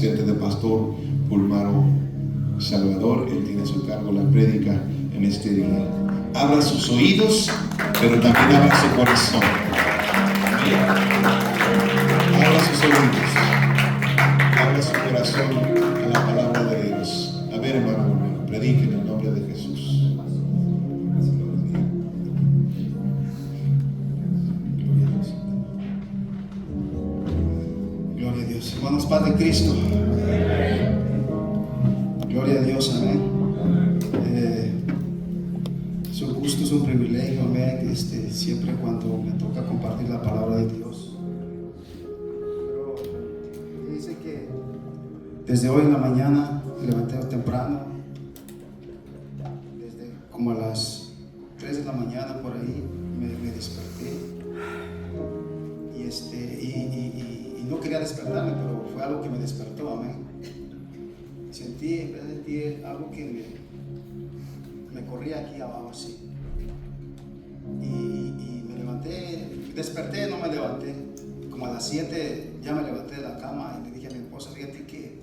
asistente de pastor Pulmaro Salvador. Él tiene a su cargo la prédica en este día. Abra sus oídos, pero también abra su corazón. Abra sus oídos, abra su corazón a la palabra de Dios. A ver, hermano, predique en el nombre de Jesús. Gloria a Dios. Hermanos, Padre Cristo. Gloria a Dios, amén. Es un gusto, es un privilegio, amén. Siempre cuando me toca compartir la palabra de Dios. Pero dice que desde hoy en la mañana me levanté temprano, desde como a las 3 de la mañana por ahí me desperté. Y no quería despertarme, pero fue algo que me despertó, amén. Sentí algo que me corría aquí abajo así. Y me levanté, desperté, no me levanté. Como a las 7 ya me levanté de la cama y le dije a mi esposa, fíjate que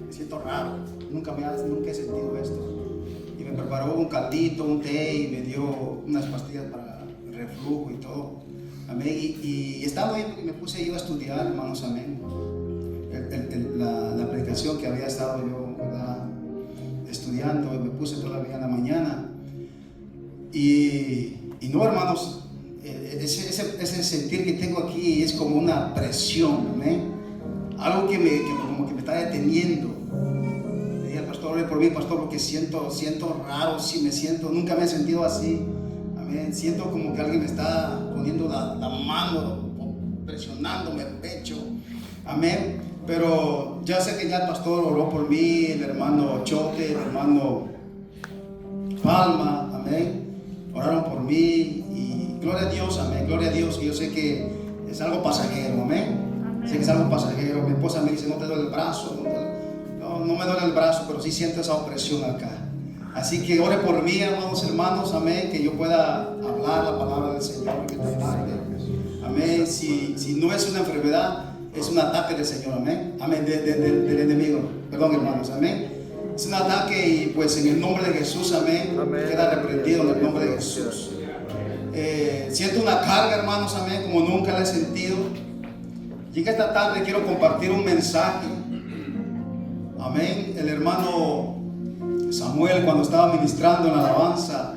me siento raro, nunca he sentido esto. Y me preparó un caldito, un té y me dio unas pastillas para el reflujo y todo. Amén. Y estando ahí me puse yo a estudiar, hermanos, amén. La predicación que había estado yo, ¿verdad?, estudiando, me puse todavía en la mañana. Y no, hermanos, ese sentir que tengo aquí es como una presión, amén. Algo que como que me está deteniendo. Le dije al pastor, ore por mí, pastor, porque siento raro, nunca me he sentido así. Amén. Siento como que alguien me está poniendo la mano, presionándome el pecho. Amén. Pero ya sé que ya el pastor oró por mí, el hermano Chote, el hermano Palma, amén. Oraron por mí y gloria a Dios, amén, gloria a Dios. Y yo sé que es algo pasajero, amén. Sé que es algo pasajero. Mi esposa me dice, no te duele el brazo. No me duele el brazo, pero sí siento esa opresión acá. Así que ore por mí, hermanos, amén, que yo pueda hablar la palabra del Señor en esta tarde. Amén. Si no es una enfermedad, es un ataque del Señor, amén. Amén, del enemigo. Perdón, hermanos, amén. Es un ataque y pues en el nombre de Jesús, amén, queda reprendido en el nombre de Jesús. Siento una carga, hermanos, amén, como nunca la he sentido. Y en esta tarde quiero compartir un mensaje. Amén. El hermano Samuel, cuando estaba ministrando en la alabanza,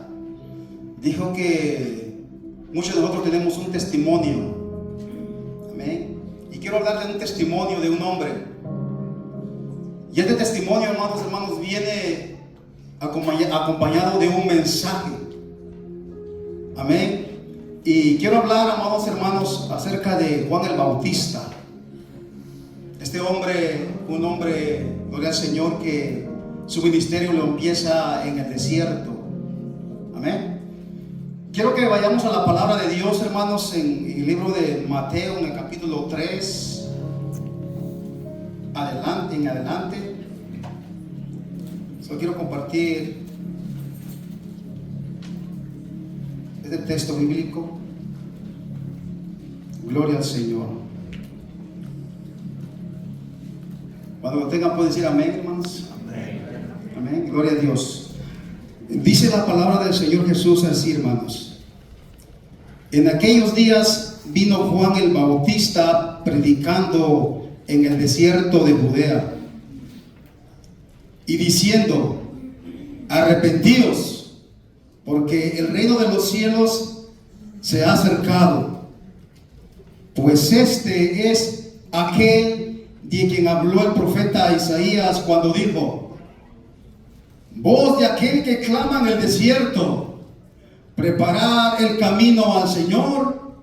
dijo que muchos de nosotros tenemos un testimonio. Amén. Y quiero hablar de un testimonio de un hombre. Y este testimonio, hermanos, viene acompañado de un mensaje. Amén. Y quiero hablar, amados hermanos, acerca de Juan el Bautista. Este hombre, un hombre, gloria al Señor, que su ministerio lo empieza en el desierto. Amén. Quiero que vayamos a la palabra de Dios, hermanos, en el libro de Mateo, en el capítulo 3. En adelante. Solo quiero compartir este texto bíblico. Gloria al Señor. Cuando lo tengan pueden decir amén, hermanos. Amén. Gloria a Dios. Dice la palabra del Señor Jesús así, hermanos. En aquellos días vino Juan el Bautista predicando en el desierto de Judea y diciendo: arrepentidos, porque el reino de los cielos se ha acercado. Pues este es aquel de quien habló el profeta Isaías cuando dijo: voz de aquel que clama en el desierto, preparad el camino al Señor,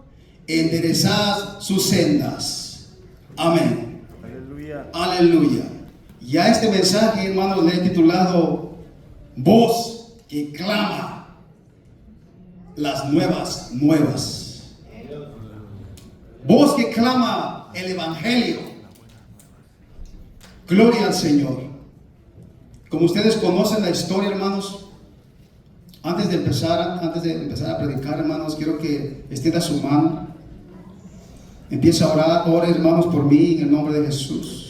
enderezad sus sendas. Amén. Aleluya. Aleluya. Y a este mensaje, hermanos, le he titulado voz que clama las nuevas. Voz que clama el evangelio. Gloria al Señor. Como ustedes conocen la historia, hermanos, antes de empezar a predicar, hermanos, quiero que extienda su mano. Empieza a orar, ore, hermanos, por mí en el nombre de Jesús.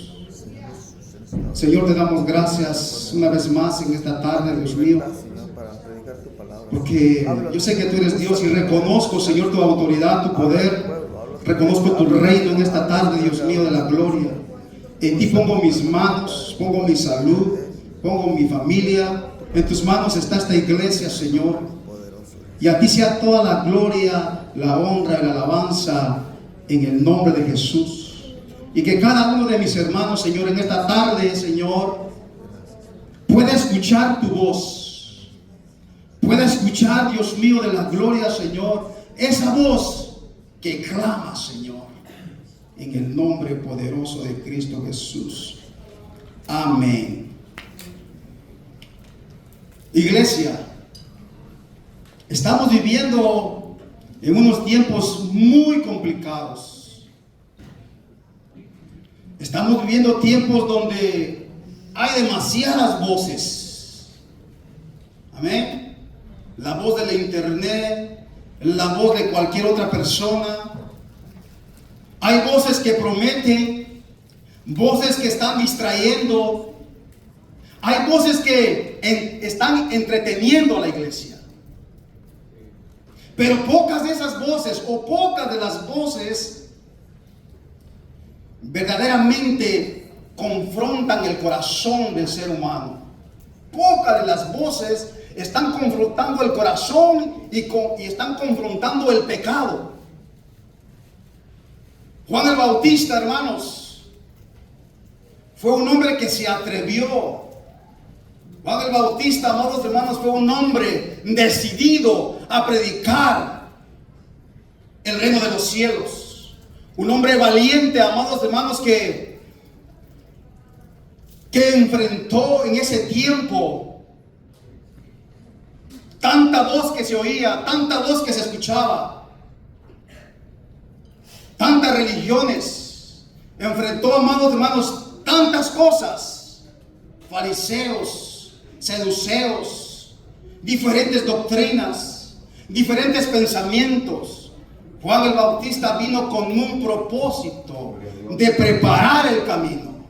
Señor, te damos gracias una vez más en esta tarde, Dios mío, porque yo sé que tú eres Dios y reconozco, Señor, tu autoridad, tu poder. Reconozco tu reino en esta tarde, Dios mío, de la gloria. En ti pongo mis manos, pongo mi salud, pongo mi familia. En tus manos está esta iglesia, Señor. Y a ti sea toda la gloria, la honra y la alabanza en el nombre de Jesús. Y que cada uno de mis hermanos, Señor, en esta tarde, Señor, pueda escuchar tu voz. Pueda escuchar, Dios mío, de la gloria, Señor, esa voz que clama, Señor, en el nombre poderoso de Cristo Jesús. Amén. Iglesia, estamos viviendo en unos tiempos muy complicados. Estamos viviendo tiempos donde hay demasiadas voces. Amén. La voz de la internet, la voz de cualquier otra persona. Hay voces que prometen, voces que están distrayendo, hay voces que están entreteniendo a la iglesia. Pero pocas de esas voces, o pocas de las voces, verdaderamente confrontan el corazón del ser humano. Pocas de las voces están confrontando el corazón y están confrontando el pecado. Juan el Bautista, hermanos, fue un hombre que se atrevió. Juan el Bautista, amados hermanos, fue un hombre decidido a predicar el reino de los cielos. Un hombre valiente, amados hermanos, que enfrentó en ese tiempo tanta voz que se oía, tanta voz que se escuchaba, tantas religiones. Enfrentó, amados hermanos, tantas cosas: fariseos, saduceos, diferentes doctrinas, diferentes pensamientos. Juan el Bautista vino con un propósito de preparar el camino,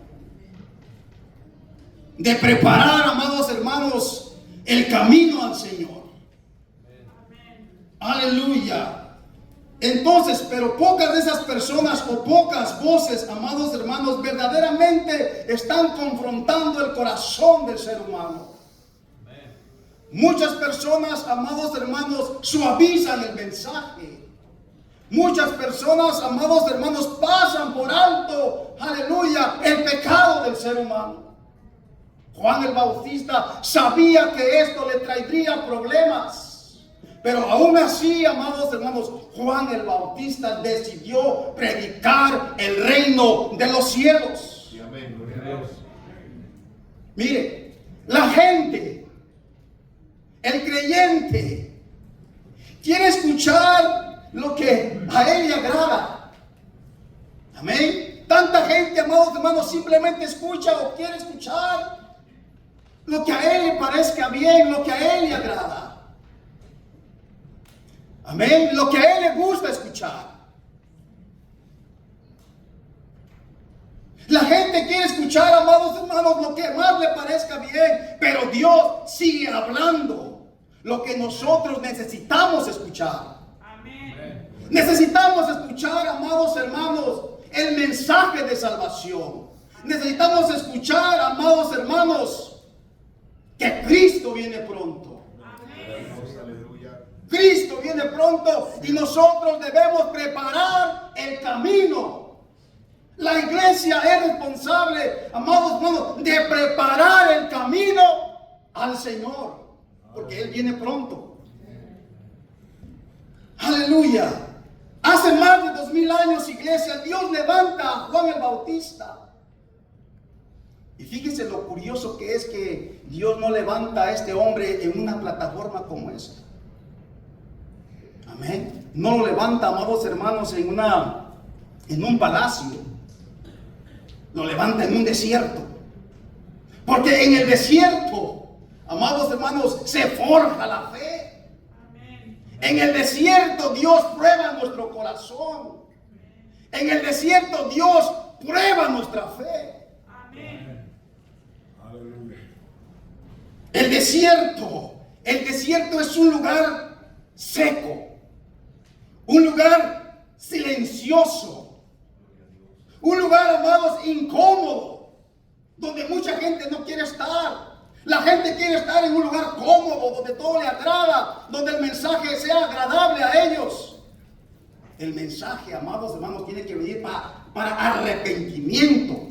de preparar, amados hermanos, el camino al Señor. Aleluya. Entonces, pero pocas de esas personas o pocas voces, amados hermanos, verdaderamente están confrontando el corazón del ser humano. Muchas personas, amados hermanos, suavizan el mensaje. Muchas personas, amados hermanos, pasan por alto, aleluya, el pecado del ser humano. Juan el Bautista sabía que esto le traería problemas, pero aún así, amados hermanos, Juan el Bautista decidió predicar el reino de los cielos. Sí, amén. Gloria a Dios. Mire, la gente, el creyente, quiere escuchar lo que a él le agrada. Amén. Tanta gente, amados hermanos, simplemente escucha o quiere escuchar lo que a él le parezca bien, lo que a él le agrada. Amén. Lo que a él le gusta escuchar. La gente quiere escuchar, amados hermanos, lo que más le parezca bien, pero Dios sigue hablando lo que nosotros necesitamos escuchar. Amén. Necesitamos escuchar, amados hermanos, el mensaje de salvación. Necesitamos escuchar, amados hermanos, que Cristo viene pronto. Amén. Cristo viene pronto y nosotros debemos preparar el camino. La iglesia es responsable, amados hermanos, de preparar el camino al Señor, porque Él viene pronto. Aleluya. Hace más de 2000 años, iglesia, Dios levanta a Juan el Bautista. Y fíjense lo curioso que es que Dios no levanta a este hombre en una plataforma como esta. Amén. No lo levanta, amados hermanos, en un palacio. Lo levanta en un desierto. Porque en el desierto, amados hermanos, se forja la fe. Amén. En el desierto Dios prueba nuestro corazón. En el desierto Dios prueba nuestra fe. Amén. El desierto es un lugar seco, un lugar silencioso, un lugar, amados, incómodo, donde mucha gente no quiere estar. La gente quiere estar en un lugar cómodo, donde todo le agrada, donde el mensaje sea agradable a ellos. El mensaje, amados hermanos, tiene que venir para arrepentimiento.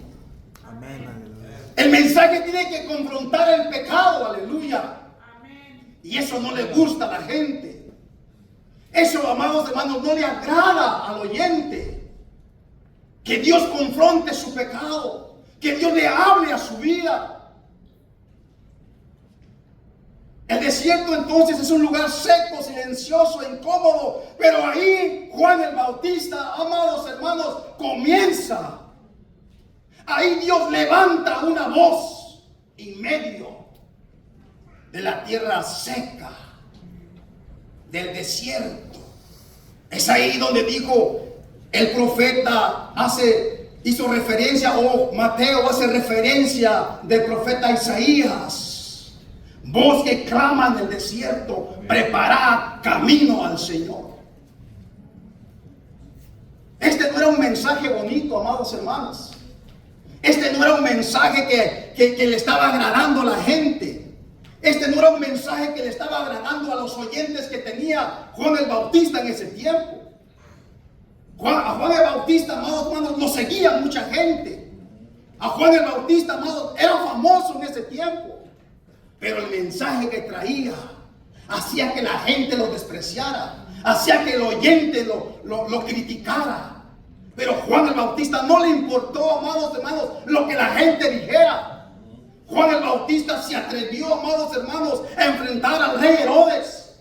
Amén. El mensaje tiene que confrontar el pecado, aleluya. Y eso no le gusta a la gente. Eso, amados hermanos, no le agrada al oyente. Que Dios confronte su pecado, que Dios le hable a su vida. El desierto entonces es un lugar seco, silencioso, incómodo. Pero ahí Juan el Bautista, amados hermanos, comienza. Ahí Dios levanta una voz en medio de la tierra seca, del desierto. Es ahí donde dijo el profeta, hizo referencia, o Mateo hace referencia del profeta Isaías. Voz que clama en el desierto, preparad camino al Señor. Este no era un mensaje bonito, amados hermanos. Este no era un mensaje que le estaba agradando a la gente. Este no era un mensaje que le estaba agradando a los oyentes que tenía Juan el Bautista en ese tiempo. A Juan el Bautista, amados hermanos, lo seguía mucha gente. A Juan el Bautista, amados, era famoso en ese tiempo. Pero el mensaje que traía hacía que la gente lo despreciara, hacía que el oyente lo criticara. Pero Juan el Bautista no le importó, amados hermanos, lo que la gente dijera. Juan el Bautista se atrevió, amados hermanos, a enfrentar al rey Herodes.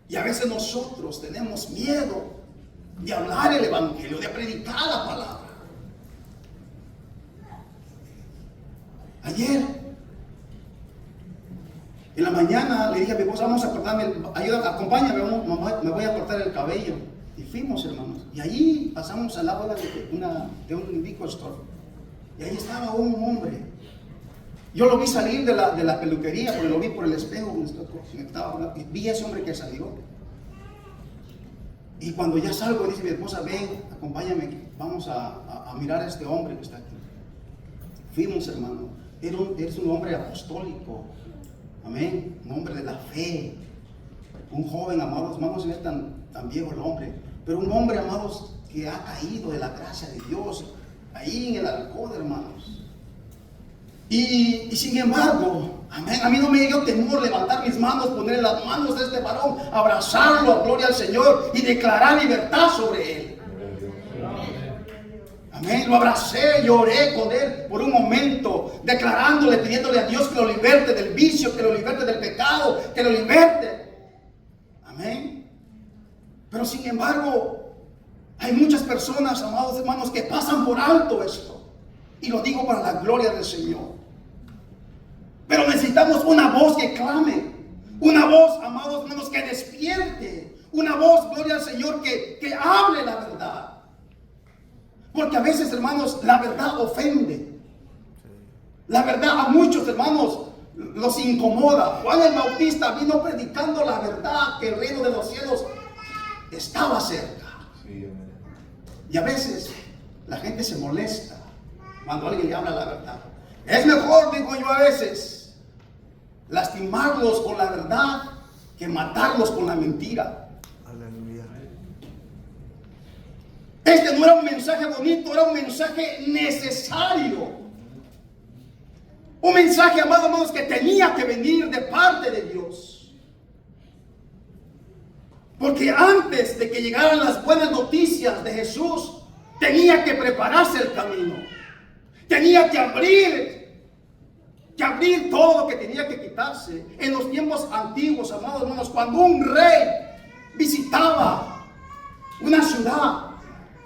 Y a veces nosotros tenemos miedo de hablar el evangelio, de predicar la palabra. Ayer, en la mañana, le dije a mi esposa, vamos a cortarme, acompáñame, me voy a cortar el cabello. Y fuimos, hermanos. Y allí pasamos al lado de un liquor store. Y ahí estaba un hombre. Yo lo vi salir de la peluquería, porque lo vi por el espejo. Vi a ese hombre que salió. Y cuando ya salgo, dice mi esposa, ven, acompáñame, vamos a mirar a este hombre que está aquí. Fuimos, hermano. Eres un hombre apostólico. Amén. Un hombre de la fe. Un joven, amados, no se ve tan viejo el hombre, pero un hombre, amados, que ha caído de la gracia de Dios, ahí en el alcohol, hermanos. Y sin embargo, amén, a mí no me dio temor levantar mis manos, poner las manos de este varón, abrazarlo, gloria al Señor, y declarar libertad sobre él. Amén, lo abracé, lloré con él por un momento, declarándole, pidiéndole a Dios que lo liberte del vicio, que lo liberte del pecado, que lo liberte. Amén. Pero sin embargo, hay muchas personas, amados hermanos, que pasan por alto esto. Y lo digo para la gloria del Señor. Pero necesitamos una voz que clame. Una voz, amados hermanos, que despierte. Una voz, gloria al Señor, que hable la verdad. Porque a veces, hermanos, la verdad ofende. La verdad a muchos, hermanos, los incomoda. Juan el Bautista vino predicando la verdad, que el reino de los cielos estaba cerca. Y a veces la gente se molesta cuando alguien le habla la verdad. Es mejor, digo yo a veces, lastimarlos con la verdad que matarlos con la mentira. Aleluya. Este no era un mensaje bonito, era un mensaje necesario. Un mensaje, amados hermanos, que tenía que venir de parte de Dios. Porque antes de que llegaran las buenas noticias de Jesús, tenía que prepararse el camino. Tenía que abrir todo lo que tenía que quitarse. En los tiempos antiguos, amados hermanos, cuando un rey visitaba una ciudad,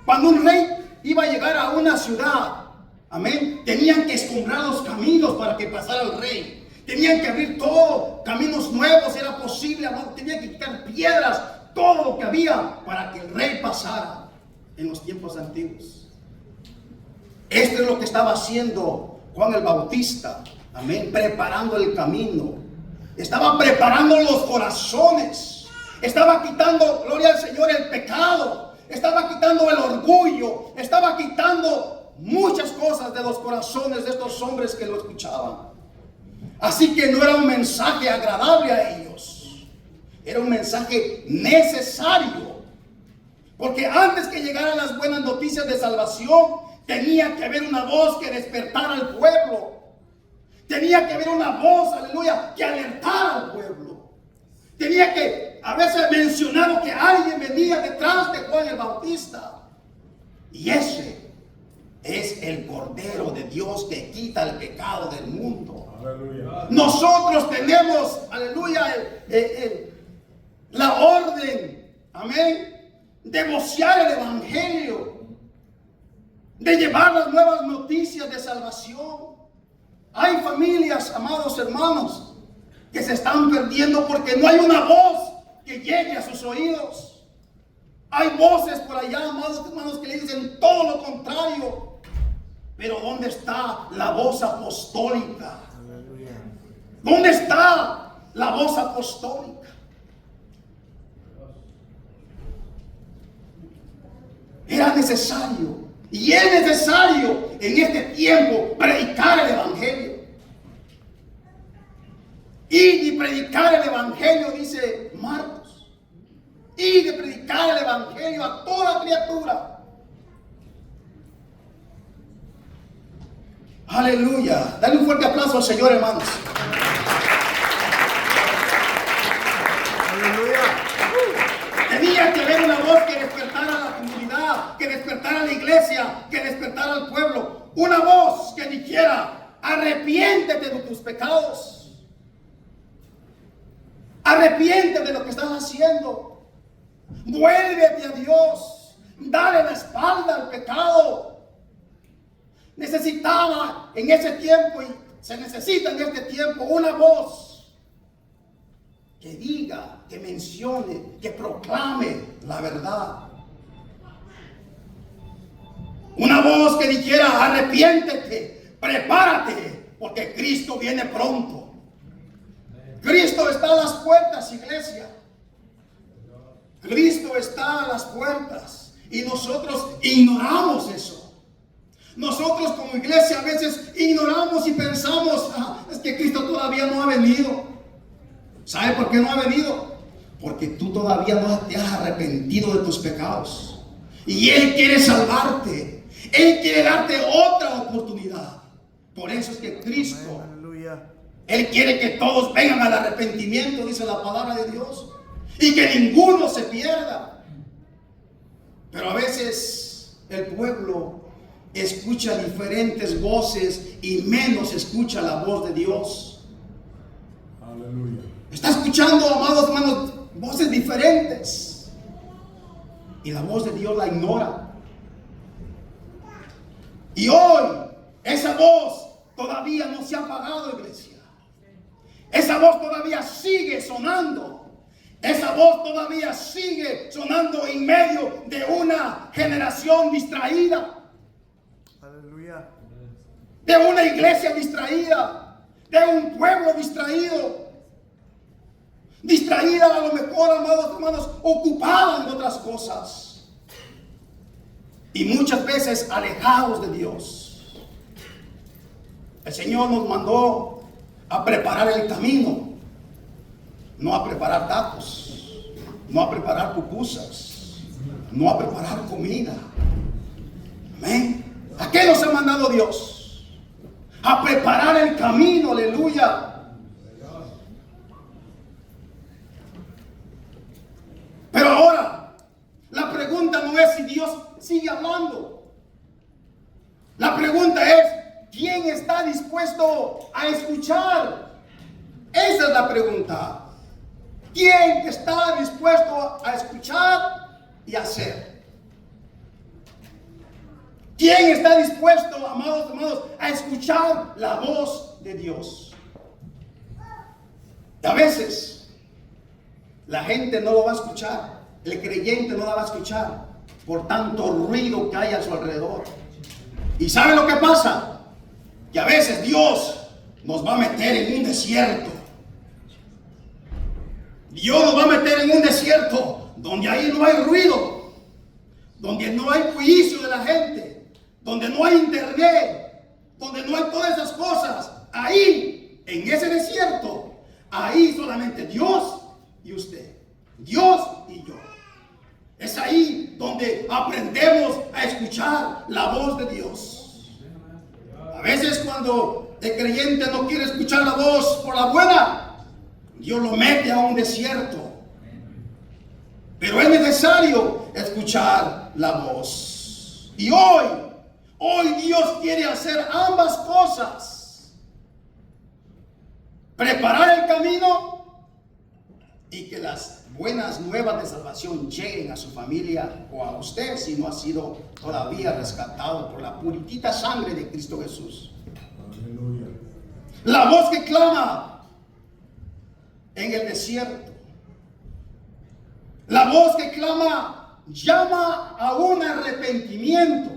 cuando un rey iba a llegar a una ciudad, amén, tenían que escombrar los caminos para que pasara el rey. Tenían que abrir todo, caminos nuevos, si era posible, amén. Tenían que quitar piedras, todo lo que había para que el rey pasara en los tiempos antiguos. Esto es lo que estaba haciendo Juan el Bautista. Amén. Preparando el camino. Estaba preparando los corazones. Estaba quitando, gloria al Señor, el pecado. Estaba quitando el orgullo. Estaba quitando muchas cosas de los corazones de estos hombres que lo escuchaban. Así que no era un mensaje agradable a ellos. Era un mensaje necesario. Porque antes que llegaran las buenas noticias de salvación, tenía que haber una voz que despertara al pueblo. Tenía que haber una voz, aleluya, que alertara al pueblo. Tenía que haberse mencionado que alguien venía detrás de Juan el Bautista. Y ese es el Cordero de Dios que quita el pecado del mundo. Aleluya. Nosotros tenemos, aleluya, la orden, amén, de vocear el evangelio, de llevar las nuevas noticias de salvación. Hay familias, amados hermanos, que se están perdiendo porque no hay una voz que llegue a sus oídos. Hay voces por allá, amados hermanos, que le dicen todo lo contrario. Pero ¿dónde está la voz apostólica? ¿Dónde está la voz apostólica? Era necesario, y es necesario en este tiempo predicar el evangelio. Y predicar el evangelio, dice Marcos. Y de predicar el evangelio a toda criatura. Aleluya. Dale un fuerte aplauso al Señor, hermanos. Tenía que haber una voz que despertara a la comunidad, que despertara a la iglesia, que despertara al pueblo. Una voz que dijera: arrepiéntete de tus pecados. Arrepiéntete de lo que estás haciendo. Vuélvete a Dios. Dale la espalda al pecado. Necesitaba en ese tiempo, y se necesita en este tiempo, una voz que diga, que mencione, que proclame la verdad. Una voz que dijera: arrepiéntete, prepárate, porque Cristo viene pronto. Cristo está a las puertas, iglesia. Cristo está a las puertas. Y nosotros ignoramos eso. Nosotros como iglesia a veces ignoramos y pensamos: es que Cristo todavía no ha venido. ¿Sabe por qué no ha venido? Porque tú todavía no te has arrepentido de tus pecados. Y Él quiere salvarte. Él quiere darte otra oportunidad. Por eso es que Cristo, Él quiere que todos vengan al arrepentimiento, dice la palabra de Dios. Y que ninguno se pierda. Pero a veces el pueblo escucha diferentes voces y menos escucha la voz de Dios. Aleluya. Está escuchando, amados hermanos, voces diferentes. Y la voz de Dios la ignora. Y hoy esa voz todavía no se ha apagado, iglesia. Esa voz todavía sigue sonando. Esa voz todavía sigue sonando en medio de una generación distraída. Aleluya. De una iglesia distraída. De un pueblo distraído. Distraída, a lo mejor, amados hermanos, ocupada en otras cosas. Y muchas veces alejados de Dios. El Señor nos mandó a preparar el camino. No a preparar tacos, no a preparar pupusas, no a preparar comida. Amén. ¿A qué nos ha mandado Dios? A preparar el camino, aleluya. Pero ahora, la pregunta no es si Dios sigue hablando. La pregunta es: ¿quién está dispuesto a escuchar? Esa es la pregunta. ¿Quién está dispuesto a escuchar y hacer? ¿Quién está dispuesto, amados hermanos, a escuchar la voz de Dios? Y a veces la gente no lo va a escuchar. El creyente no la va a escuchar por tanto ruido que hay a su alrededor. ¿Y sabe lo que pasa? Que a veces Dios nos va a meter en un desierto. Dios nos va a meter en un desierto donde ahí no hay ruido, donde no hay juicio de la gente, donde no hay internet, donde no hay todas esas cosas. Ahí, en ese desierto, ahí solamente Dios y usted, Dios y yo. Es ahí donde aprendemos a escuchar la voz de Dios. A veces cuando el creyente no quiere escuchar la voz por la buena, Dios lo mete a un desierto. Pero es necesario escuchar la voz. Y hoy Dios quiere hacer ambas cosas. Preparar el camino y que las buenas nuevas de salvación lleguen a su familia o a usted si no ha sido todavía rescatado por la puritita sangre de Cristo Jesús. Aleluya. La voz que clama en el desierto. La voz que clama llama a un arrepentimiento.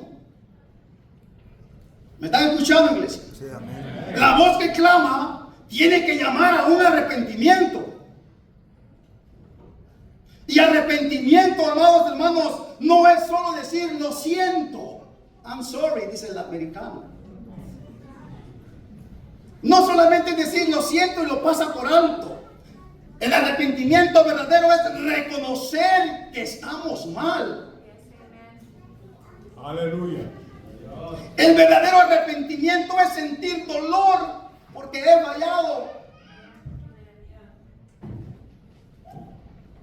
¿Me están escuchando, iglesia? Sí, amén. La voz que clama tiene que llamar a un arrepentimiento. Y arrepentimiento, amados hermanos, no es solo decir lo siento. I'm sorry, dice el americano. No solamente decir lo siento y lo pasa por alto. El arrepentimiento verdadero es reconocer que estamos mal. Aleluya. El verdadero arrepentimiento es sentir dolor porque he fallado.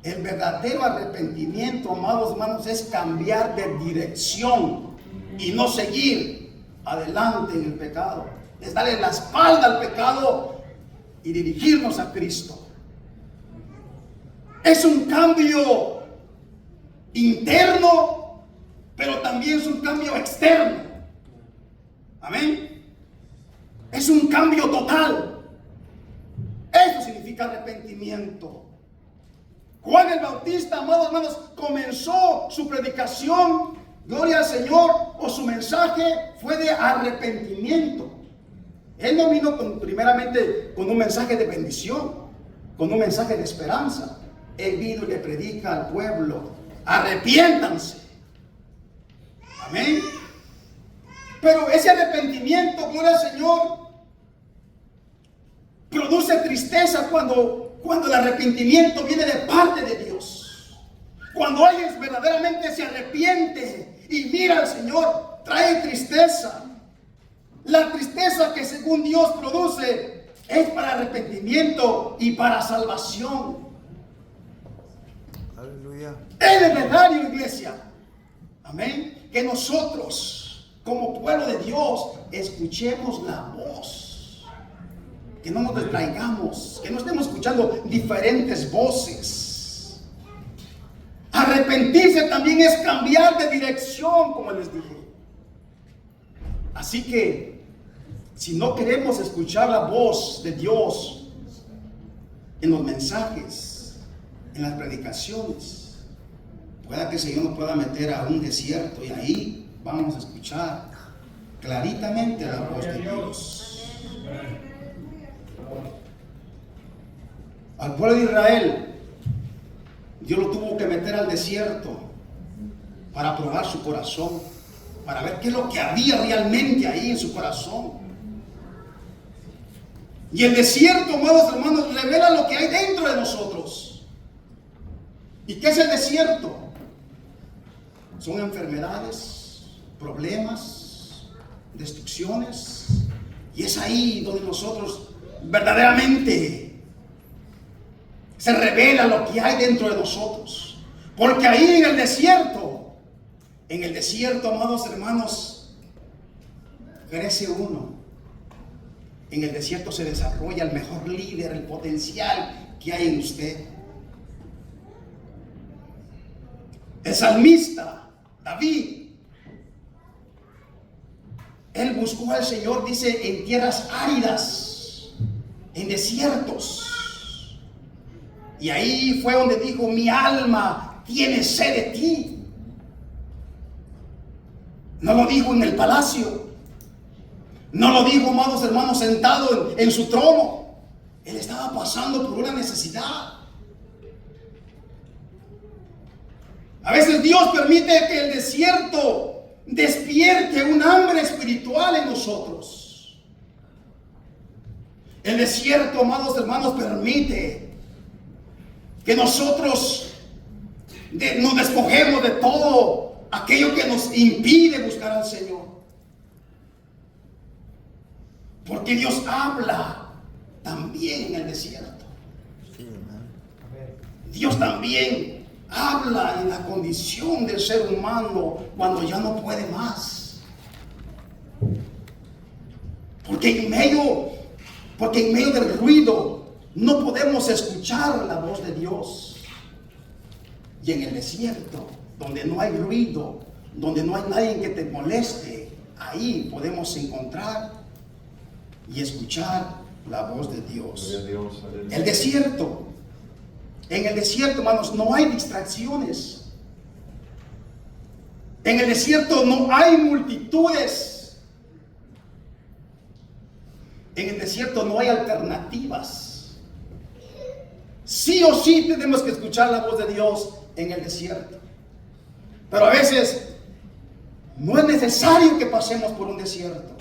El verdadero arrepentimiento, amados hermanos, es cambiar de dirección y no seguir adelante en el pecado. Es darle la espalda al pecado y dirigirnos a Cristo. Es un cambio interno, pero también es un cambio externo. Amén. Es un cambio total. Eso significa arrepentimiento. Juan el Bautista, amados hermanos, comenzó su predicación, gloria al Señor, o su mensaje fue de arrepentimiento. Él no vino primeramente con un mensaje de bendición, con un mensaje de esperanza. Él vino y le predica al pueblo: arrepiéntanse. Amén. Pero ese arrepentimiento, gloria al Señor, produce tristeza cuando el arrepentimiento viene de parte de Dios. Cuando alguien verdaderamente se arrepiente y mira al Señor, trae tristeza. La tristeza que según Dios produce es para arrepentimiento y para salvación. Aleluya. Es necesario, iglesia, amén, que nosotros como pueblo de Dios escuchemos la voz, que no nos distraigamos, que no estemos escuchando diferentes voces. Arrepentirse también es cambiar de dirección, como les dije. Así que si no queremos escuchar la voz de Dios en los mensajes, en las predicaciones, pueda que el Señor nos pueda meter a un desierto y ahí vamos a escuchar claritamente la voz de Dios. Al pueblo de Israel, Dios lo tuvo que meter al desierto para probar su corazón, para ver qué es lo que había realmente ahí en su corazón. Y el desierto, amados hermanos, revela lo que hay dentro de nosotros. ¿Y qué es el desierto? Son enfermedades, problemas, destrucciones. Y es ahí donde nosotros verdaderamente se revela lo que hay dentro de nosotros. Porque ahí en el desierto, amados hermanos, crece uno. En el desierto se desarrolla el mejor líder, el potencial que hay en usted. El salmista David, él buscó al Señor, dice, en tierras áridas, en desiertos. Y ahí fue donde dijo: mi alma tiene sed de ti. No lo dijo en el palacio, No lo dijo, amados hermanos, sentado en su trono. Él estaba pasando por una necesidad. A veces Dios permite que el desierto despierte un hambre espiritual en nosotros. El desierto, amados hermanos, permite que nosotros nos despojemos de todo aquello que nos impide buscar al Señor. Porque Dios habla también en el desierto. Dios también habla en la condición del ser humano cuando ya no puede más. Porque en medio del ruido no podemos escuchar la voz de Dios. Y en el desierto, donde no hay ruido, donde no hay nadie que te moleste, ahí podemos encontrar y escuchar la voz de Dios. El desierto. En el desierto, hermanos, no hay distracciones. En el desierto no hay multitudes. En el desierto no hay alternativas. Sí o sí tenemos que escuchar la voz de Dios en el desierto. Pero a veces no es necesario que pasemos por un desierto.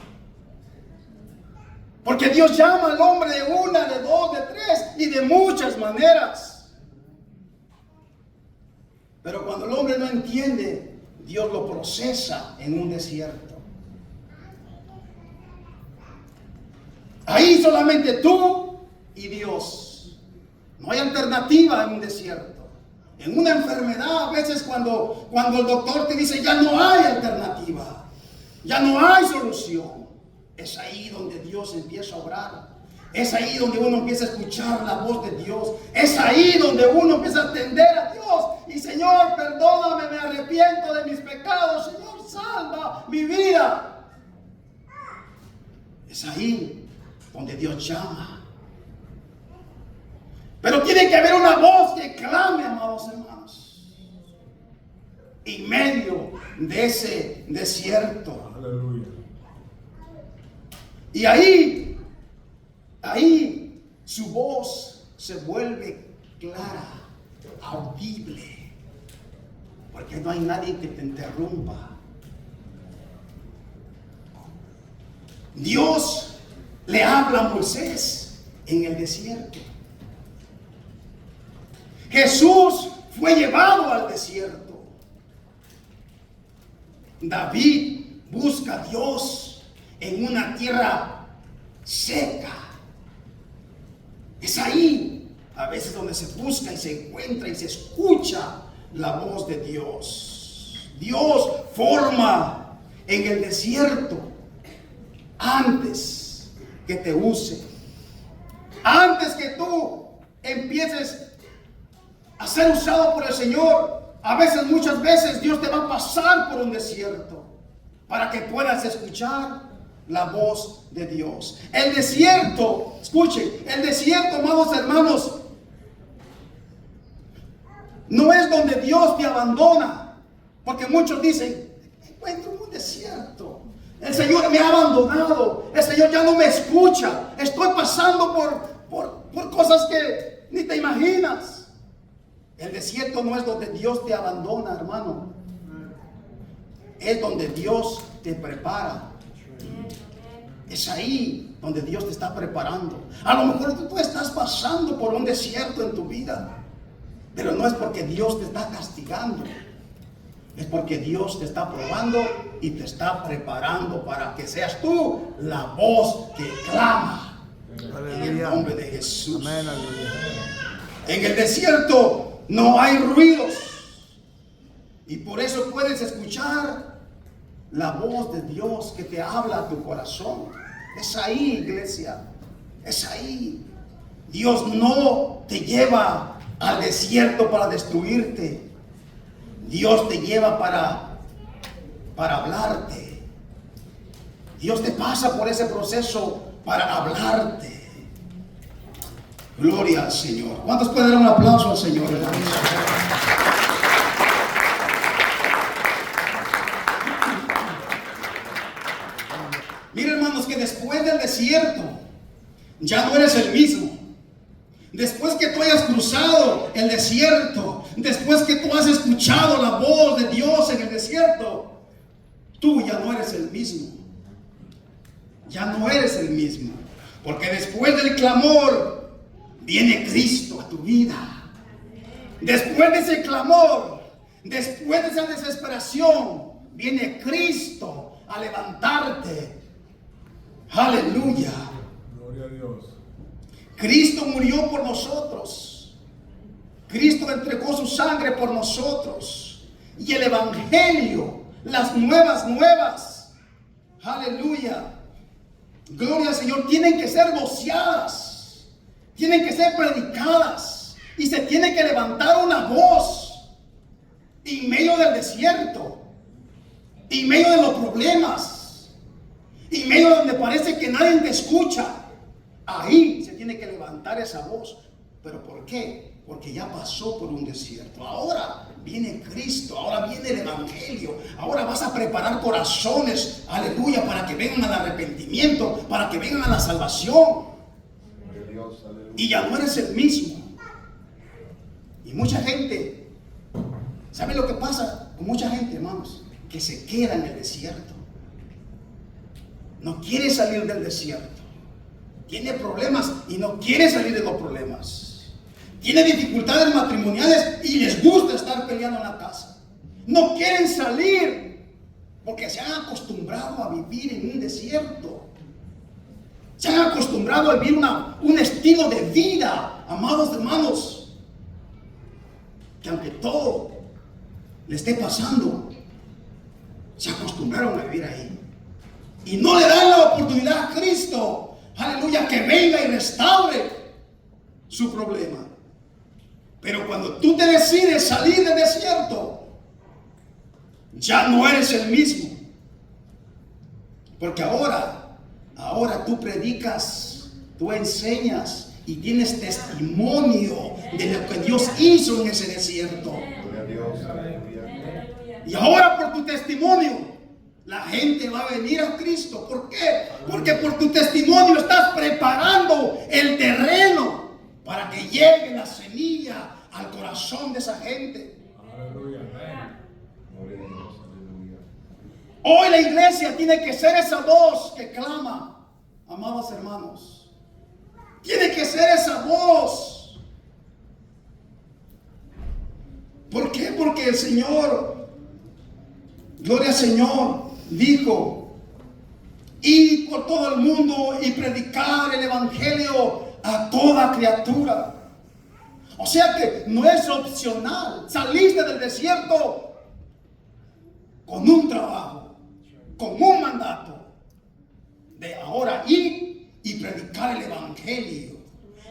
Porque Dios llama al hombre de una, de dos, de tres y de muchas maneras. Pero cuando el hombre no entiende, Dios lo procesa en un desierto. Ahí solamente tú y Dios. No hay alternativa en un desierto. En una enfermedad, a veces cuando el doctor te dice ya no hay alternativa, ya no hay solución, es ahí donde Dios empieza a obrar. Es ahí donde uno empieza a escuchar la voz de Dios. Es ahí donde uno empieza a atender a Dios. Y Señor, perdóname, me arrepiento de mis pecados. Señor, salva mi vida. Es ahí donde Dios llama. Pero tiene que haber una voz que clame, amados hermanos. En medio de ese desierto. Aleluya. Y ahí su voz se vuelve clara, audible, porque no hay nadie que te interrumpa. Dios le habla a Moisés en el desierto. Jesús fue llevado al desierto. David busca a Dios en una tierra seca. Es ahí a veces donde se busca y se encuentra y se escucha la voz de Dios. Dios forma en el desierto antes que te use, antes que tú empieces a ser usado por el Señor. Muchas veces Dios te va a pasar por un desierto para que puedas escuchar la voz de Dios. El desierto, escuchen, el desierto, amados hermanos, no es donde Dios te abandona, porque muchos dicen, encuentro un desierto, el Señor me ha abandonado, el Señor ya no me escucha, estoy pasando por cosas que ni te imaginas. El desierto no es donde Dios te abandona, hermano, es donde Dios te prepara. Es ahí donde Dios te está preparando. A lo mejor tú estás pasando por un desierto en tu vida, pero no es porque Dios te está castigando, es porque Dios te está probando y te está preparando para que seas tú la voz que clama. Aleluya. En el nombre de Jesús. Amén, aleluya. En el desierto no hay ruidos, y por eso puedes escuchar la voz de Dios que te habla a tu corazón. Es ahí, iglesia, es ahí. Dios no te lleva al desierto para destruirte. Dios te lleva para hablarte. Dios te pasa por ese proceso para hablarte. Gloria al Señor. ¿Cuántos pueden dar un aplauso al Señor, hermanos? Miren, hermanos, que después del desierto, ya no eres el mismo. Después que tú hayas cruzado el desierto, después que tú has escuchado la voz de Dios en el desierto, tú ya no eres el mismo. Ya no eres el mismo. Porque después del clamor, viene Cristo a tu vida. Después de ese clamor, después de esa desesperación, viene Cristo a levantarte. Aleluya. Gloria a Dios. Cristo murió por nosotros. Cristo entregó su sangre por nosotros. Y el evangelio, las nuevas, aleluya, gloria al Señor, tienen que ser voceadas, tienen que ser predicadas, y se tiene que levantar una voz en medio del desierto, en medio de los problemas, en medio donde parece que nadie te escucha. Ahí se tiene que levantar esa voz. ¿Pero por qué? Porque ya pasó por un desierto. Ahora viene Cristo, ahora viene el evangelio. Ahora vas a preparar corazones, aleluya, para que vengan al arrepentimiento, para que vengan a la salvación. Y ya no eres el mismo. Y mucha gente, ¿sabe lo que pasa con mucha gente, hermanos? Que se queda en el desierto. No quiere salir del desierto. Tiene problemas y no quiere salir de los problemas. Tiene dificultades matrimoniales y les gusta estar peleando en la casa. No quieren salir porque se han acostumbrado a vivir en un desierto. Se han acostumbrado a vivir un estilo de vida, amados hermanos, que aunque todo le esté pasando, se acostumbraron a vivir ahí. Y no le dan la oportunidad a Cristo, aleluya, que venga y restaure su problema. Pero cuando tú te decides salir del desierto, ya no eres el mismo. Porque ahora tú predicas, tú enseñas y tienes testimonio de lo que Dios hizo en ese desierto. Y ahora por tu testimonio, la gente va a venir a Cristo. ¿Por qué? Porque por tu testimonio estás preparando el terreno para que llegue la semilla al corazón de esa gente. Aleluya. Hoy la iglesia tiene que ser esa voz que clama, amados hermanos. Tiene que ser esa voz. ¿Por qué? Porque el Señor, gloria al Señor, dijo: id por todo el mundo y predicar el evangelio a toda criatura. O sea que no es opcional. Saliste del desierto con un trabajo, con un mandato de ahora ir y predicar el evangelio,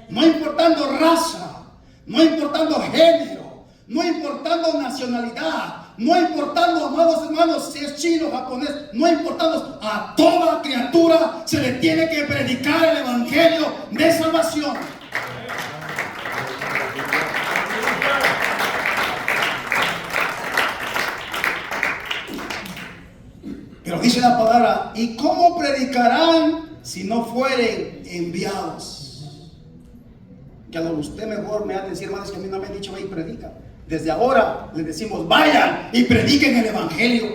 no importando raza, no importando género, no importando nacionalidad, no importando, amados hermanos, si es chino o japonés, no importando, a toda criatura se le tiene que predicar el evangelio de salvación. Pero dice la palabra: ¿y cómo predicarán si no fueren enviados? Que a lo usted mejor me ha de decir, hermanos, que a mí no me han dicho: ve y predica. Desde ahora les decimos: vayan y prediquen el evangelio.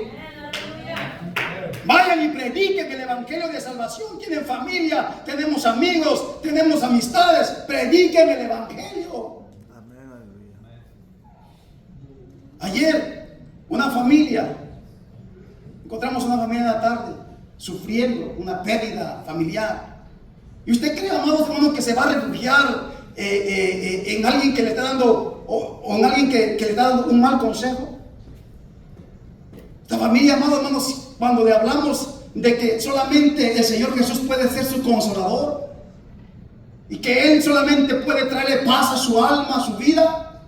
Vayan y prediquen el evangelio de salvación. Tienen familia, tenemos amigos, tenemos amistades. Prediquen el evangelio. Ayer, una familia, encontramos una familia en la tarde sufriendo una pérdida familiar. ¿Y usted cree, amados hermanos, que se va a refugiar en alguien que le está dando o en alguien que le está dando un mal consejo? Esta familia, amados hermanos, cuando le hablamos de que solamente el Señor Jesús puede ser su consolador y que Él solamente puede traerle paz a su alma, a su vida,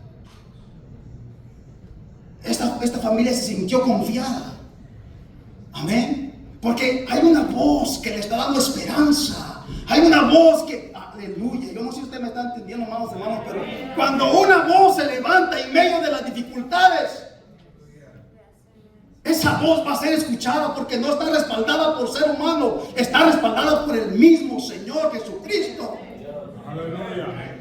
esta familia se sintió confiada. Amén. Porque hay una voz que le está dando esperanza. Hay una voz que, aleluya, yo no sé si usted me está entendiendo, amados hermanos, pero cuando una voz se levanta en medio de las dificultades, esa voz va a ser escuchada porque no está respaldada por ser humano, está respaldada por el mismo Señor Jesucristo. Aleluya.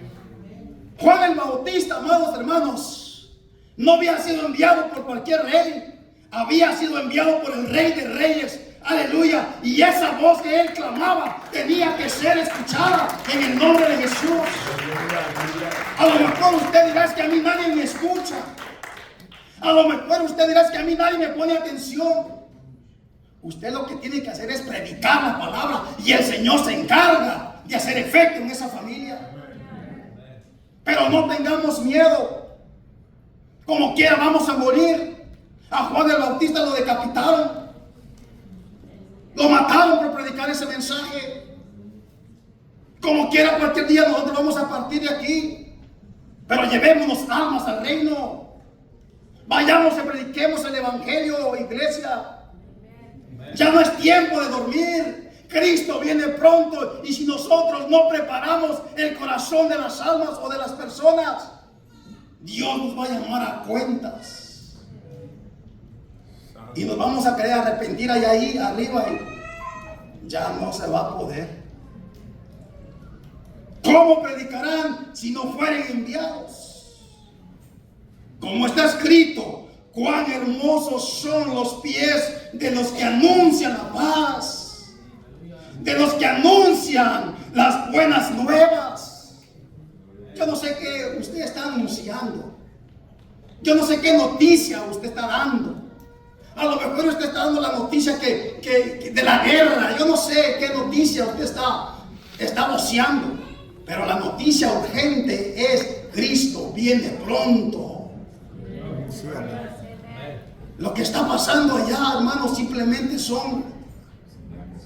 Juan el Bautista, amados hermanos, no había sido enviado por cualquier rey, había sido enviado por el Rey de Reyes. Aleluya. Y esa voz que él clamaba tenía que ser escuchada en el nombre de Jesús. A lo mejor usted dirá, es que a mí nadie me escucha. A lo mejor usted dirá, es que a mí nadie me pone atención. Usted lo que tiene que hacer es predicar la palabra y el Señor se encarga de hacer efecto en esa familia. Pero no tengamos miedo. Como quiera vamos a morir. A Juan el Bautista lo decapitaron. Lo mataron por predicar ese mensaje. Como quiera, cualquier día nosotros vamos a partir de aquí. Pero llevémonos almas al reino. Vayamos y prediquemos el evangelio, iglesia. Ya no es tiempo de dormir. Cristo viene pronto. Y si nosotros no preparamos el corazón de las almas o de las personas, Dios nos va a llamar a cuentas. Y nos vamos a querer arrepentir ahí arriba y ya no se va a poder. ¿Cómo predicarán si no fueren enviados? Como está escrito, cuán hermosos son los pies de los que anuncian la paz, de los que anuncian las buenas nuevas. Yo no sé qué usted está anunciando. Yo no sé qué noticia usted está dando. A lo mejor usted está dando la noticia que de la guerra. Yo no sé qué noticia usted está voceando. Pero la noticia urgente es: Cristo viene pronto. Sí, amén. Lo que está pasando allá, hermanos, simplemente son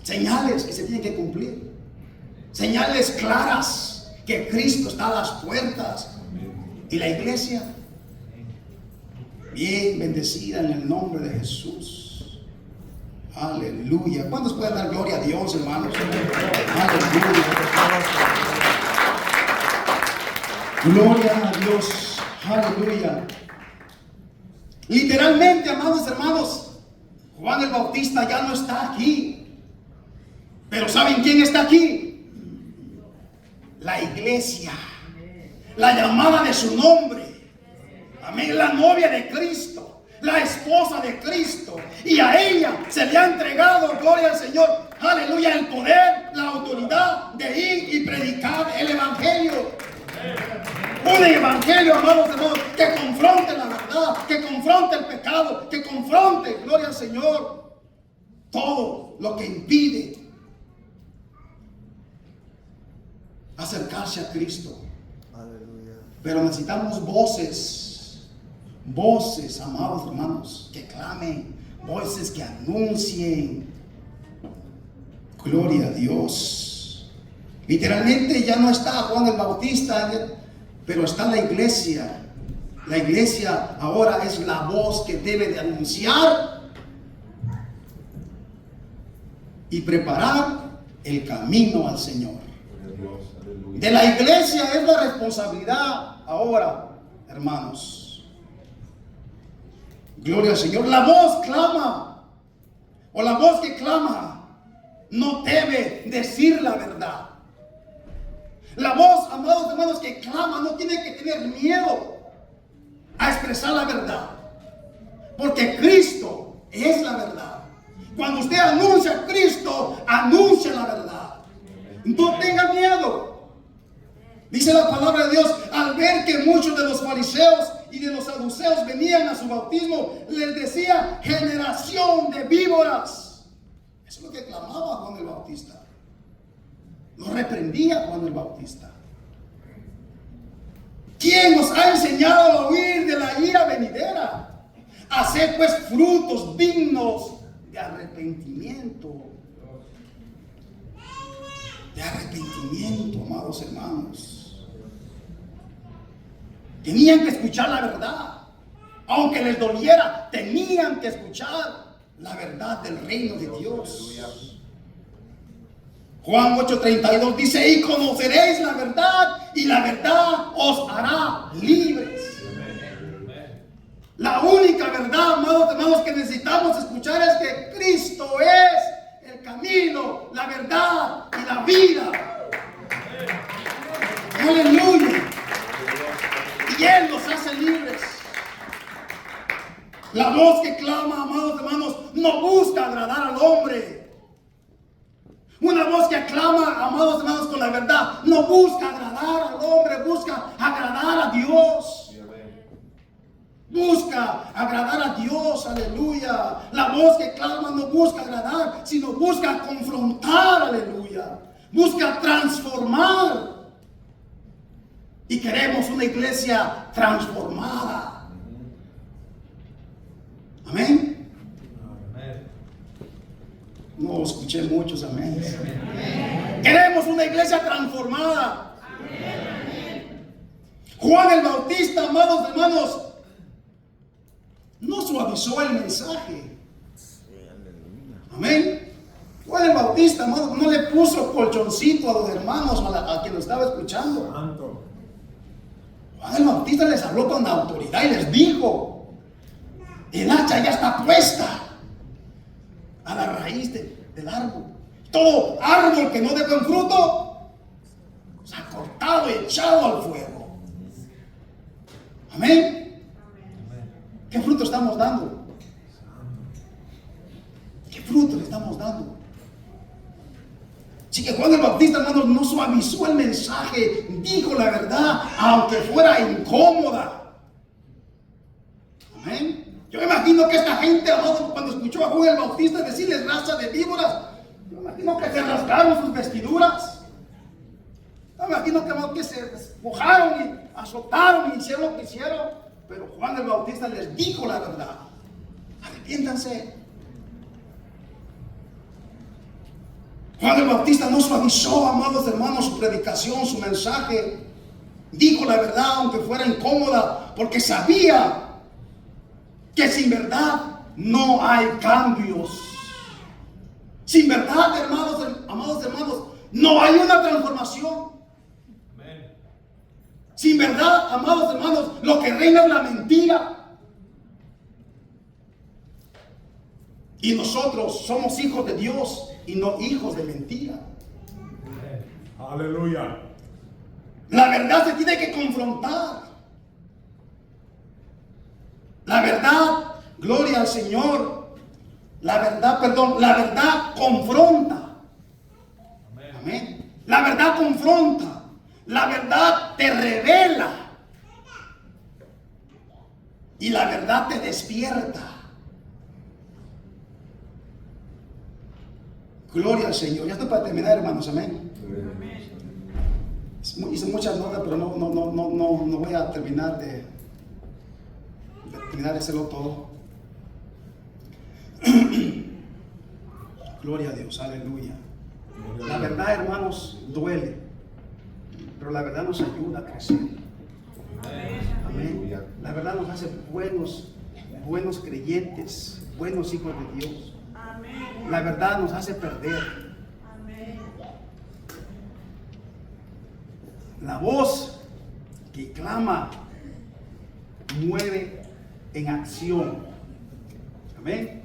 señales que se tienen que cumplir. Señales claras que Cristo está a las puertas. Y la iglesia, bien bendecida en el nombre de Jesús. Aleluya. ¿Cuántos pueden dar gloria a Dios, hermanos? Aleluya. Gloria a Dios. Aleluya. Literalmente, amados hermanos, Juan el Bautista ya no está aquí. Pero ¿saben quién está aquí? La iglesia. La llamada de su nombre. Amén, la novia de Cristo, la esposa de Cristo, y a ella se le ha entregado, gloria al Señor, aleluya, el poder, la autoridad de ir y predicar el evangelio. Un evangelio, amados hermanos, que confronte la verdad, que confronte el pecado, que confronte, gloria al Señor, todo lo que impide acercarse a Cristo. Aleluya. Pero necesitamos voces, amados hermanos, que clamen, voces que anuncien. Gloria a Dios. Literalmente ya no está Juan el Bautista, pero está la iglesia. La iglesia ahora es la voz que debe de anunciar y preparar el camino al Señor. De la iglesia es la responsabilidad ahora, hermanos. Gloria al Señor. La voz clama, o la voz que clama, no debe decir la verdad. La voz, amados hermanos, que clama no tiene que tener miedo a expresar la verdad, porque Cristo es la verdad. Cuando usted anuncia a Cristo, anuncia la verdad. No tenga miedo. Dice la palabra de Dios: al ver que muchos de los fariseos y de los saduceos venían a su bautismo, les decía: generación de víboras. Eso es lo que clamaba Juan el Bautista. Lo reprendía Juan el Bautista. ¿Quién nos ha enseñado a huir de la ira venidera? Hacer pues frutos dignos de arrepentimiento. De arrepentimiento, amados hermanos. Tenían que escuchar la verdad. Aunque les doliera, tenían que escuchar la verdad del reino de Dios. Juan 8:32 dice: y conoceréis la verdad, y la verdad os hará libres. La única verdad, amados hermanos, que necesitamos escuchar es que Cristo es el camino, la verdad y la vida. Aleluya. Y Él nos hace libres. La voz que clama, amados hermanos, no busca agradar al hombre. Una voz que clama, amados hermanos, con la verdad, no busca agradar al hombre, busca agradar a Dios. Busca agradar a Dios, aleluya. La voz que clama no busca agradar, sino busca confrontar, aleluya. Busca transformar. Y queremos una iglesia transformada. Amén. No escuché muchos amén. Queremos una iglesia transformada. Juan el Bautista, amados hermanos, no suavizó el mensaje. Amén. Juan el Bautista, amados, no le puso colchoncito a los hermanos, a quien lo estaba escuchando. Juan el Bautista les habló con autoridad y les dijo: el hacha ya está puesta a la raíz del árbol. Todo árbol que no dé buen fruto se ha cortado y echado al fuego. Amén. ¿Qué fruto estamos dando? ¿Qué fruto le estamos dando? Así que Juan el Bautista, hermanos, no suavizó el mensaje, dijo la verdad, aunque fuera incómoda. Amén. Yo me imagino que esta gente, amados, cuando escuchó a Juan el Bautista decirles raza de víboras, yo me imagino que se rasgaron sus vestiduras. Yo me imagino que se despojaron y azotaron y hicieron lo que hicieron. Pero Juan el Bautista les dijo la verdad. Arrepiéntanse. Juan el Bautista no suavizó, amados hermanos, su predicación, su mensaje. Dijo la verdad, aunque fuera incómoda, porque sabía que sin verdad no hay cambios. Sin verdad, hermanos, amados hermanos, no hay una transformación. Sin verdad, amados hermanos, lo que reina es la mentira. Y nosotros somos hijos de Dios y no hijos de mentira. Aleluya. La verdad se tiene que confrontar. La verdad, gloria al Señor. La verdad confronta. Amén. La verdad confronta. La verdad te revela. Y la verdad te despierta. Gloria al Señor. Ya estoy para terminar, hermanos. Amén. Hice muchas notas, pero no voy a terminar de hacerlo todo. Gloria a Dios. Aleluya. La verdad, hermanos, duele. Pero la verdad nos ayuda a crecer. Amén. La verdad nos hace buenos creyentes, buenos hijos de Dios. La verdad nos hace perder. La voz que clama mueve en acción. Amén.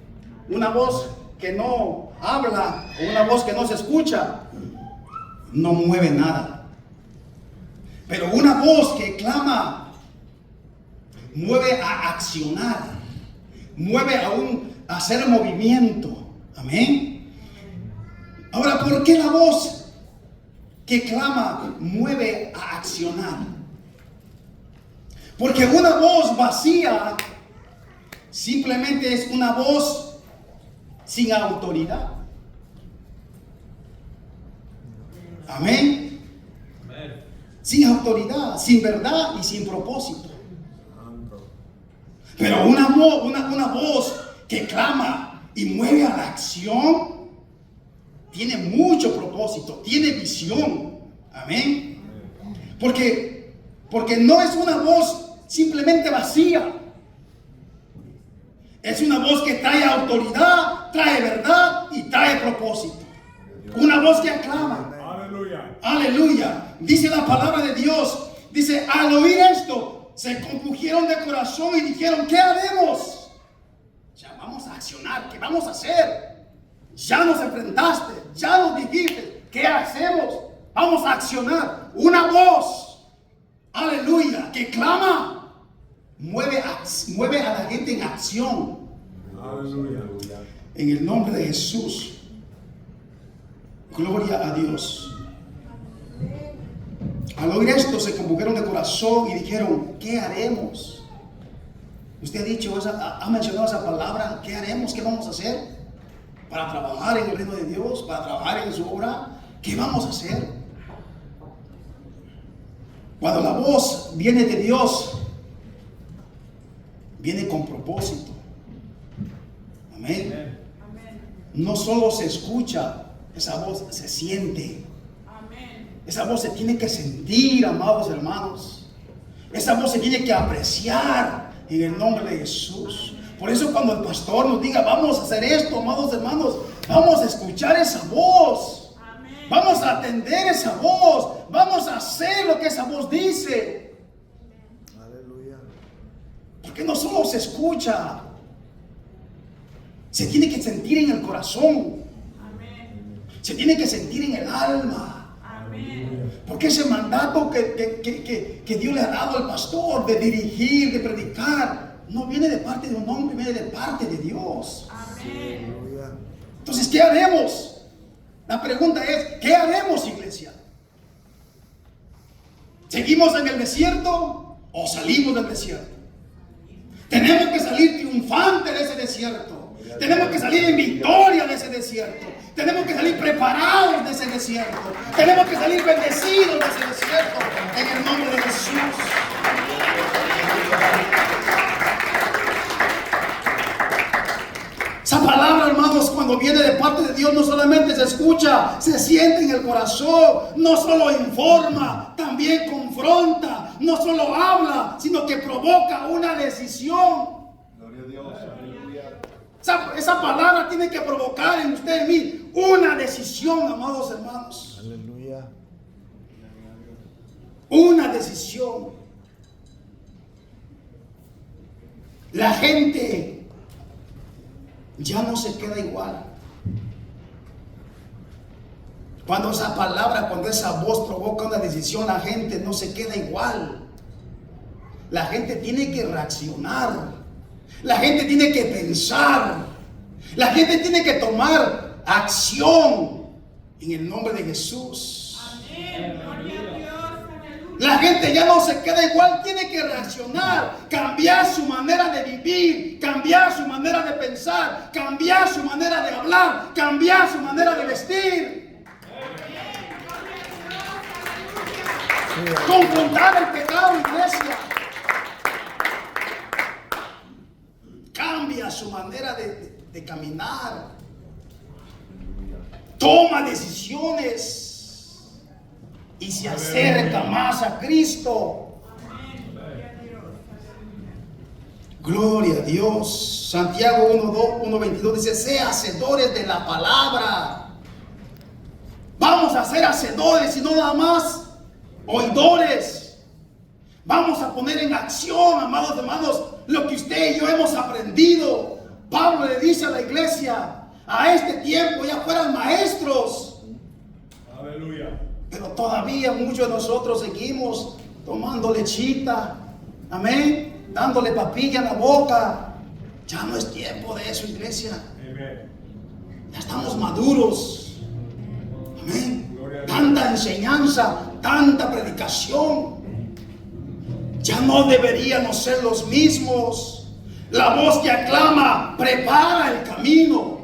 Una voz que no habla o una voz que no se escucha no mueve nada. Pero una voz que clama mueve a accionar, mueve a hacer movimiento. Amén. Ahora, ¿por qué la voz que clama mueve a accionar? Porque una voz vacía simplemente es una voz sin autoridad. Amén. Sin autoridad, sin verdad y sin propósito. Pero una voz que clama y mueve a la acción tiene mucho propósito, tiene visión. Amén. Porque no es una voz simplemente vacía. Es una voz que trae autoridad, trae verdad y trae propósito. Una voz que aclama. Aleluya. Aleluya. Dice la palabra de Dios. Dice, al oír esto, se compungieron de corazón y dijeron, ¿qué haremos? Ya vamos a accionar, ¿qué vamos a hacer? Ya nos enfrentaste, ya nos dijiste, ¿qué hacemos? Vamos a accionar. Una voz, aleluya, que clama, mueve a la gente en acción. Aleluya. En el nombre de Jesús. Gloria a Dios. Al oír esto se compungieron de corazón y dijeron, ¿qué haremos? Usted ha dicho, ha mencionado esa palabra, ¿qué haremos? ¿Qué vamos a hacer? Para trabajar en el reino de Dios, para trabajar en su obra, ¿qué vamos a hacer? Cuando la voz viene de Dios, viene con propósito. Amén. No solo se escucha, esa voz se siente. Esa voz se tiene que sentir, amados hermanos. Esa voz se tiene que apreciar en el nombre de Jesús. Por eso cuando el pastor nos diga, vamos a hacer esto, amados hermanos, vamos a escuchar esa voz. Vamos a atender esa voz. Vamos a hacer lo que esa voz dice. Aleluya. Porque no solo se escucha, se tiene que sentir en el corazón. Se tiene que sentir en el alma. Porque ese mandato que Dios le ha dado al pastor de dirigir, de predicar, no viene de parte de un hombre, viene de parte de Dios. Aleluya. Entonces, ¿qué haremos? La pregunta es, ¿qué haremos, iglesia? ¿Seguimos en el desierto o salimos del desierto? Tenemos que salir triunfantes de ese desierto. Tenemos que salir en victoria de ese desierto. Tenemos que salir preparados de ese desierto. Tenemos que salir bendecidos de ese desierto. En el nombre de Jesús. Esa palabra, hermanos, cuando viene de parte de Dios, no solamente se escucha, se siente en el corazón. No solo informa, también confronta. No solo habla, sino que provoca una decisión. Gloria a Dios. Esa palabra tiene que provocar en usted y en mí una decisión, amados hermanos. Aleluya. Una decisión. La gente ya no se queda igual. Cuando esa palabra, cuando esa voz provoca una decisión, la gente no se queda igual. La gente tiene que reaccionar. La gente tiene que pensar. La gente tiene que tomar acción en el nombre de Jesús. La gente ya no se queda igual, tiene que reaccionar, cambiar su manera de vivir, cambiar su manera de pensar, cambiar su manera de hablar, cambiar su manera de vestir. Confrontar el pecado, iglesia. Cambia su manera de caminar. Toma decisiones y se acerca más a Cristo. Gloria a Dios. Santiago 1:22 dice, sea hacedores de la palabra. Vamos a ser hacedores y no nada más oidores. Vamos a poner en acción, amados hermanos, lo que usted y yo hemos aprendido. Pablo le dice a la iglesia, a este tiempo ya fueran maestros. Aleluya. Pero todavía muchos de nosotros seguimos tomando lechita, amén, dándole papilla en la boca. Ya no es tiempo de eso, iglesia. Amén. Ya estamos maduros. Amén. Tanta enseñanza, tanta predicación. Ya no deberíamos ser los mismos. La voz que aclama prepara el camino.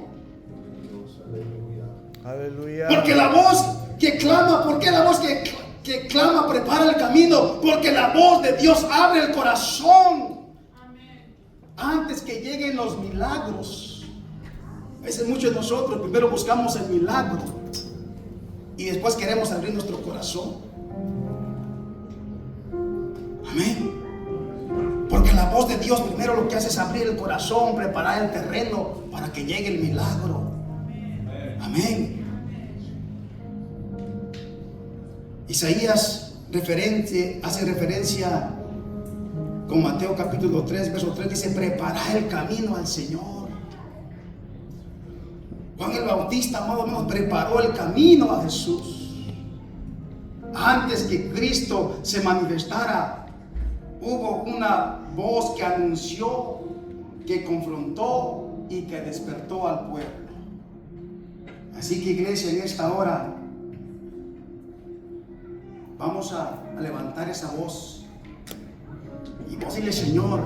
Aleluya. Porque la voz que clama, ¿por qué la voz que clama prepara el camino? Porque la voz de Dios abre el corazón. Antes que lleguen los milagros. A veces muchos de nosotros primero buscamos el milagro y después queremos abrir nuestro corazón. Amén. Porque la voz de Dios primero lo que hace es abrir el corazón, preparar el terreno para que llegue el milagro. Amén. Isaías hace referencia Con Mateo capítulo 3, verso 3 dice: preparad el camino al Señor. Juan el Bautista, más o menos, preparó el camino a Jesús. Antes que Cristo se manifestara, hubo una voz que anunció, que confrontó y que despertó al pueblo. Así que, iglesia, en esta hora vamos a levantar esa voz y vos dile: Señor,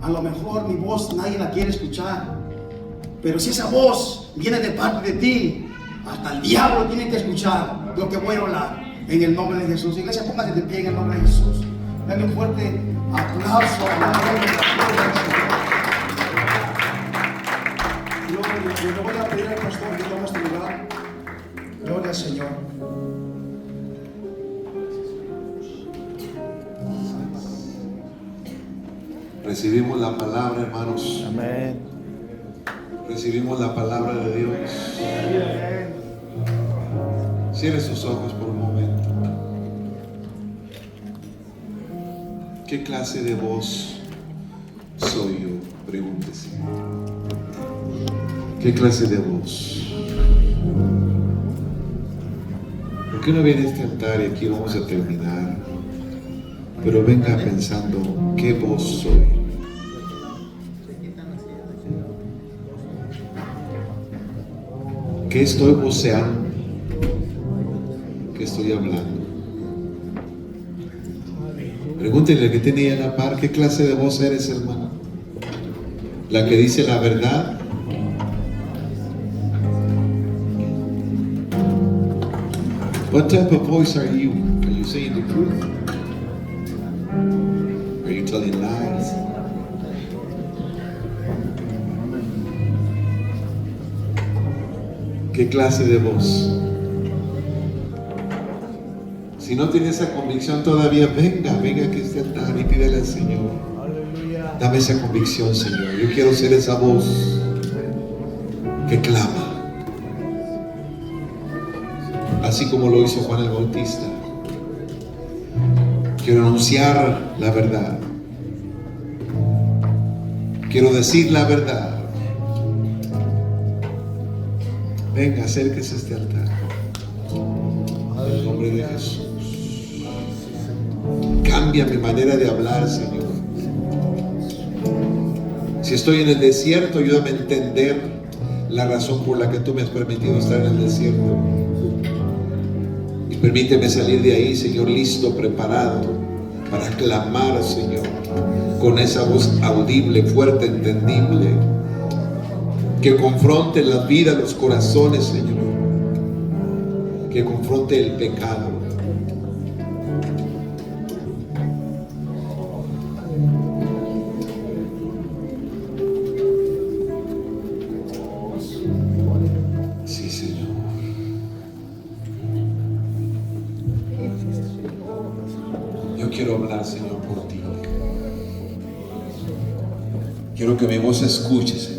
a lo mejor mi voz nadie la quiere escuchar, pero si esa voz viene de parte de ti, hasta el diablo tiene que escuchar lo que voy a hablar, en el nombre de Jesús. Iglesia, póngase de pie en el nombre de Jesús. Dale un fuerte aplauso a la gloria del Señor. Yo le voy a pedir al pastor que tome este lugar. Gloria al Señor. Recibimos la palabra, hermanos. Amén. Recibimos la palabra de Dios. Cierre sus ojos por un momento. ¿Qué clase de voz soy yo? Pregúntese. ¿Qué clase de voz? ¿Por qué no viene a este altar y aquí vamos a terminar? Pero venga pensando, ¿qué voz soy? ¿Qué estoy voceando? ¿Qué estoy hablando? Pregúntele al que tenía en la par, ¿qué clase de voz eres, hermano? ¿La que dice la verdad? What type of voice are you? Are you saying the truth? Are you telling lies? ¿Qué clase de voz? Si no tiene esa convicción todavía, venga que esté altar y pídele al Señor. Aleluya. Dame esa convicción, Señor. Yo quiero ser esa voz que clama. Así como lo hizo Juan el Bautista. Quiero anunciar la verdad. Quiero decir la verdad. Venga, acérquese a este altar. En el nombre de Jesús. Cambia mi manera de hablar, Señor. Si estoy en el desierto, ayúdame a entender la razón por la que tú me has permitido estar en el desierto. Y permíteme salir de ahí, Señor, listo, preparado para clamar, Señor, con esa voz audible, fuerte, entendible, que confronte la vida, los corazones, Señor, que confronte el pecado. Sí, Señor. Yo quiero hablar, Señor, por ti. Quiero que mi voz se escuche, Señor.